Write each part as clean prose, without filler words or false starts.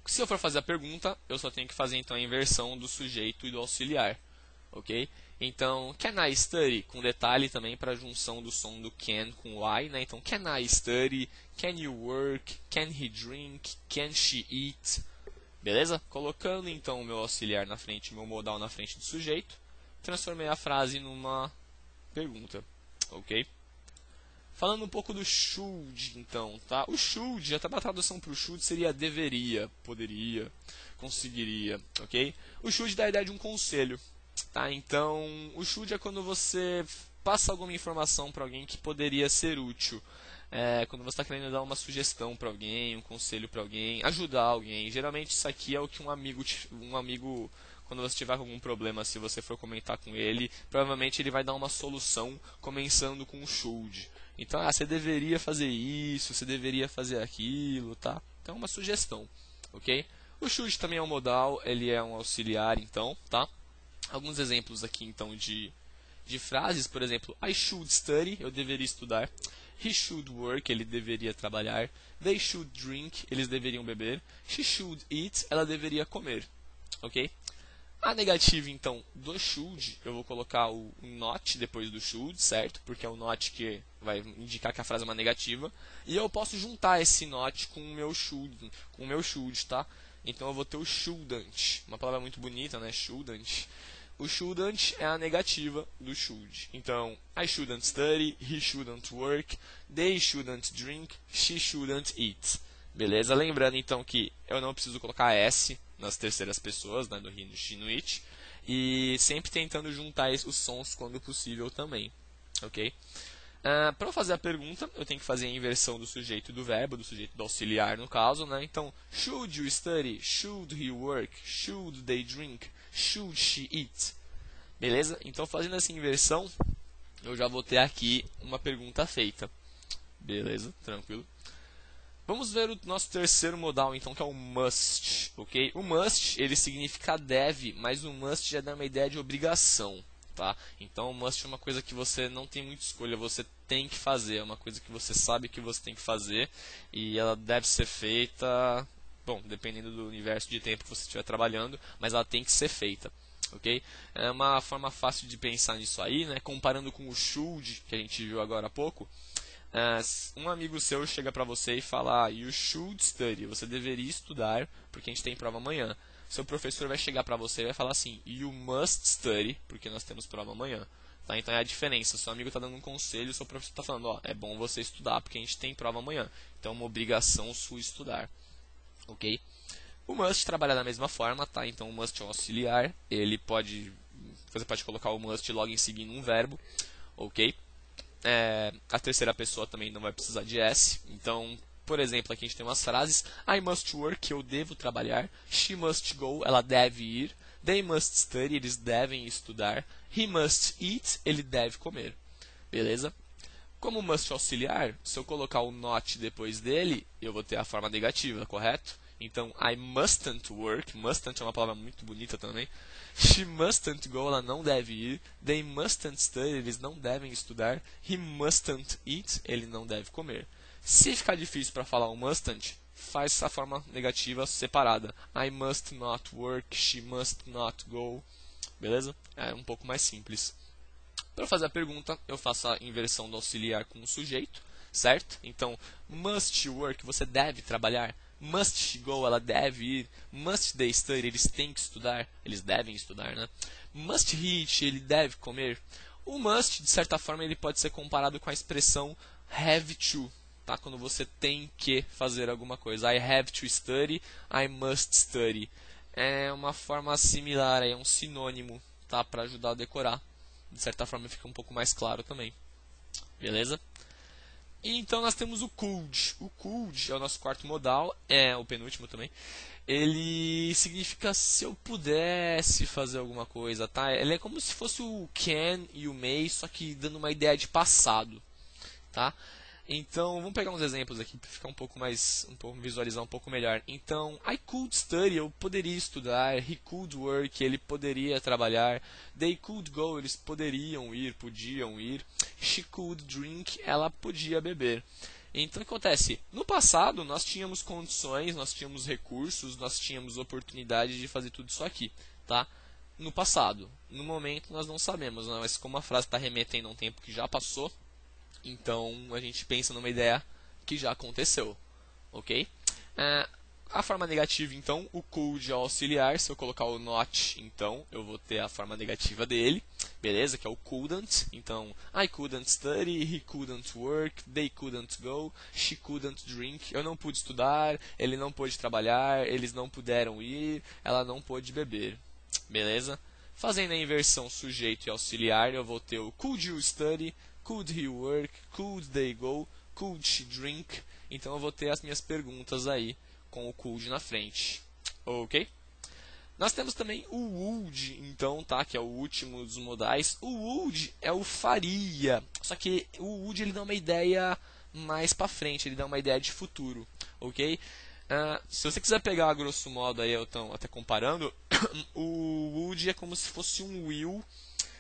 Se eu for fazer a pergunta, eu só tenho que fazer então a inversão do sujeito e do auxiliar, ok? Então, can I study? Com detalhe também para a junção do som do can com o I, né? Então, can I study? Can you work? Can he drink? Can she eat? Beleza? Colocando então o meu auxiliar na frente, o meu modal na frente do sujeito, transformei a frase numa pergunta, ok? Falando um pouco do should, então, tá? O should, até a tradução para o should seria deveria, poderia, conseguiria, ok? O should dá a ideia de um conselho, tá? Então, o should é quando você passa alguma informação para alguém que poderia ser útil. Quando você está querendo dar uma sugestão para alguém, um conselho para alguém, ajudar alguém. Geralmente isso aqui é o que um amigo, quando você tiver algum problema, se você for comentar com ele, provavelmente ele vai dar uma solução começando com o should. Então, você deveria fazer isso, você deveria fazer aquilo, tá? Então, é uma sugestão, ok? O should também é um modal, ele é um auxiliar, então, tá? Alguns exemplos aqui, então, de frases, por exemplo, I should study, eu deveria estudar. He should work, ele deveria trabalhar. They should drink, eles deveriam beber. She should eat, ela deveria comer, ok? A negativa, então, do should, eu vou colocar o not depois do should, certo? Porque é o not que vai indicar que a frase é uma negativa. E eu posso juntar esse not com o meu should, tá? Então eu vou ter o shouldn't, uma palavra muito bonita, né? Shouldn't. O shouldn't é a negativa do should. Então, I shouldn't study, he shouldn't work, they shouldn't drink, she shouldn't eat. Beleza? Lembrando então que eu não preciso colocar S nas terceiras pessoas, né, do he, no she, no it. E sempre tentando juntar os sons quando possível também. Ok? Para fazer a pergunta, eu tenho que fazer a inversão do sujeito e do verbo, do sujeito do auxiliar no caso, né? Então, should you study? Should he work? Should they drink? Should she eat? Beleza? Então, fazendo essa inversão, eu já vou ter aqui uma pergunta feita. Beleza? Tranquilo. Vamos ver o nosso terceiro modal, então, que é o must, ok? O must, ele significa deve, mas o must já dá uma ideia de obrigação, tá? Então, o must é uma coisa que você não tem muita escolha, você tem que fazer, é uma coisa que você sabe que você tem que fazer e ela deve ser feita, bom, dependendo do universo de tempo que você estiver trabalhando, mas ela tem que ser feita, ok? É uma forma fácil de pensar nisso aí, né? Comparando com o should, que a gente viu agora há pouco. Um amigo seu chega para você e fala, you should study, você deveria estudar, porque a gente tem prova amanhã. Seu professor vai chegar para você e vai falar assim, you must study, porque nós temos prova amanhã. Tá? Então é a diferença, seu amigo está dando um conselho, seu professor está falando, ó, é bom você estudar, porque a gente tem prova amanhã. Então é uma obrigação sua estudar, ok? O must trabalha da mesma forma, tá? Então o must é um auxiliar, você pode colocar o must logo em seguida um verbo, ok? A terceira pessoa também não vai precisar de S. Então, por exemplo, aqui a gente tem umas frases. I must work, eu devo trabalhar. She must go, ela deve ir. They must study, eles devem estudar. He must eat, ele deve comer. Beleza? Como must auxiliar, se eu colocar o not depois dele, eu vou ter a forma negativa, correto? Então, I mustn't work. Mustn't é uma palavra muito bonita também. She mustn't go, ela não deve ir. They mustn't study, eles não devem estudar. He mustn't eat, ele não deve comer. Se ficar difícil para falar o mustn't, faz essa forma negativa separada. I must not work, she must not go. Beleza? É um pouco mais simples. Para fazer a pergunta, eu faço a inversão do auxiliar com o sujeito, certo? Então, must work, você deve trabalhar. Must she go, ela deve ir. Must they study, eles têm que estudar. Eles devem estudar, né? Must he eat, ele deve comer. O must, de certa forma, ele pode ser comparado com a expressão have to, tá? Quando você tem que fazer alguma coisa. I have to study, I must study. É uma forma similar, é um sinônimo, tá? Para ajudar a decorar. De certa forma fica um pouco mais claro também. Beleza? E então nós temos o could. O could é o nosso quarto modal, é o penúltimo também. Ele significa se eu pudesse fazer alguma coisa, tá? Ele é como se fosse o can e o may, só que dando uma ideia de passado, tá? Então, vamos pegar uns exemplos aqui para ficar visualizar um pouco melhor. Então, I could study, eu poderia estudar. He could work, ele poderia trabalhar. They could go, eles podiam ir. She could drink, ela podia beber. Então, o que acontece? No passado, nós tínhamos condições, nós tínhamos recursos, nós tínhamos oportunidade de fazer tudo isso aqui, tá? No passado. No momento, nós não sabemos, né? Mas como a frase está remetendo a um tempo que já passou, então a gente pensa numa ideia que já aconteceu, ok? A forma negativa, então, o could é auxiliar. Se eu colocar o not, então, eu vou ter a forma negativa dele, beleza? Que é o couldn't. Então, I couldn't study, he couldn't work, they couldn't go, she couldn't drink. Eu não pude estudar, ele não pôde trabalhar, eles não puderam ir, ela não pôde beber, beleza? Fazendo a inversão sujeito e auxiliar, eu vou ter o could you study, could he work, could they go, could she drink. Então, eu vou ter as minhas perguntas aí com o could na frente, ok? Nós temos também o would, então, tá? Que é o último dos modais. O would é o faria, só que o would ele dá uma ideia mais para frente, ele dá uma ideia de futuro, ok? Se você quiser pegar a grosso modo aí, eu tô até comparando, o would é como se fosse um will,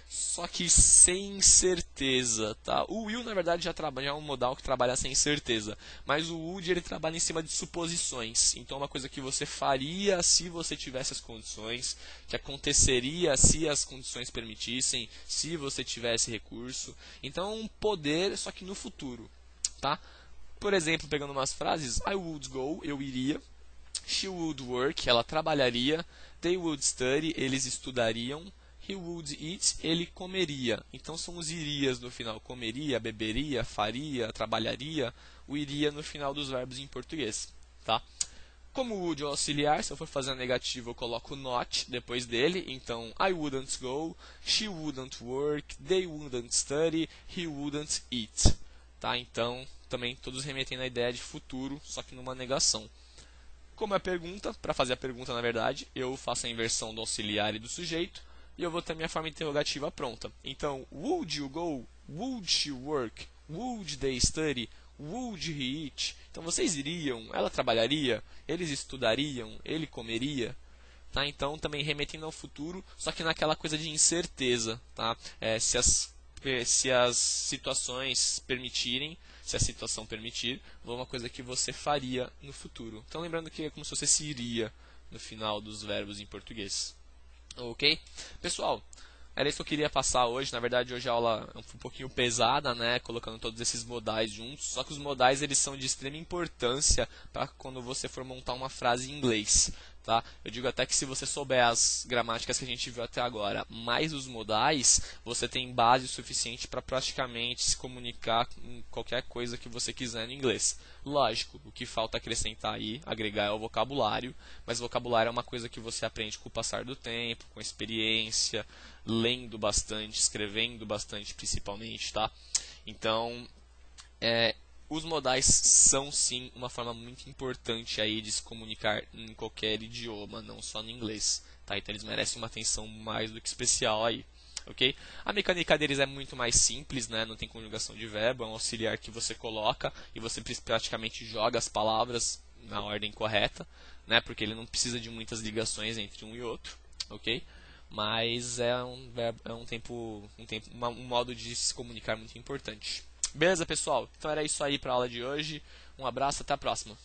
só que sem certeza, tá? O will, na verdade, já é um modal que trabalha sem certeza. Mas o would, ele trabalha em cima de suposições. Então, é uma coisa que você faria se você tivesse as condições, que aconteceria se as condições permitissem, se você tivesse recurso. Então, um poder, só que no futuro, tá? Por exemplo, pegando umas frases, I would go, eu iria. She would work, ela trabalharia. They would study, eles estudariam. He would eat, ele comeria. Então são os irias no final. Comeria, beberia, faria, trabalharia. O iria no final dos verbos em português, tá? Como o would é auxiliar, se eu for fazer a negativa eu coloco not depois dele. Então, I wouldn't go, she wouldn't work, they wouldn't study, he wouldn't eat. Tá? Então, também todos remetem à ideia de futuro, só que numa negação. Como é pergunta, para fazer a pergunta na verdade, eu faço a inversão do auxiliar e do sujeito. E eu vou ter minha forma interrogativa pronta. Então, would you go? Would she work? Would they study? Would he eat? Então, vocês iriam? Ela trabalharia? Eles estudariam? Ele comeria? Tá? Então, também remetendo ao futuro, só que naquela coisa de incerteza. Tá? Se as situações permitirem, se a situação permitir, ou uma coisa que você faria no futuro. Então, lembrando que é como se você se iria no final dos verbos em português. Ok? Pessoal, era isso que eu queria passar hoje. Na verdade, hoje a aula é um pouquinho pesada, né? Colocando todos esses modais juntos. Só que os modais eles são de extrema importância para quando você for montar uma frase em inglês. Tá? Eu digo até que se você souber as gramáticas que a gente viu até agora, mais os modais, você tem base suficiente para praticamente se comunicar com qualquer coisa que você quiser no inglês. Lógico, o que falta acrescentar aí, agregar é o vocabulário, mas o vocabulário é uma coisa que você aprende com o passar do tempo, com a experiência, lendo bastante, escrevendo bastante principalmente, tá? Então, os modais são sim uma forma muito importante aí de se comunicar em qualquer idioma, não só no inglês, tá? Então eles merecem uma atenção mais do que especial aí, ok? A mecânica deles é muito mais simples, né? Não tem conjugação de verbo, é um auxiliar que você coloca e você praticamente joga as palavras na ordem correta, né? Porque ele não precisa de muitas ligações entre um e outro, ok? Mas um modo de se comunicar muito importante. Beleza, pessoal? Então era isso aí para a aula de hoje. Um abraço, até a próxima.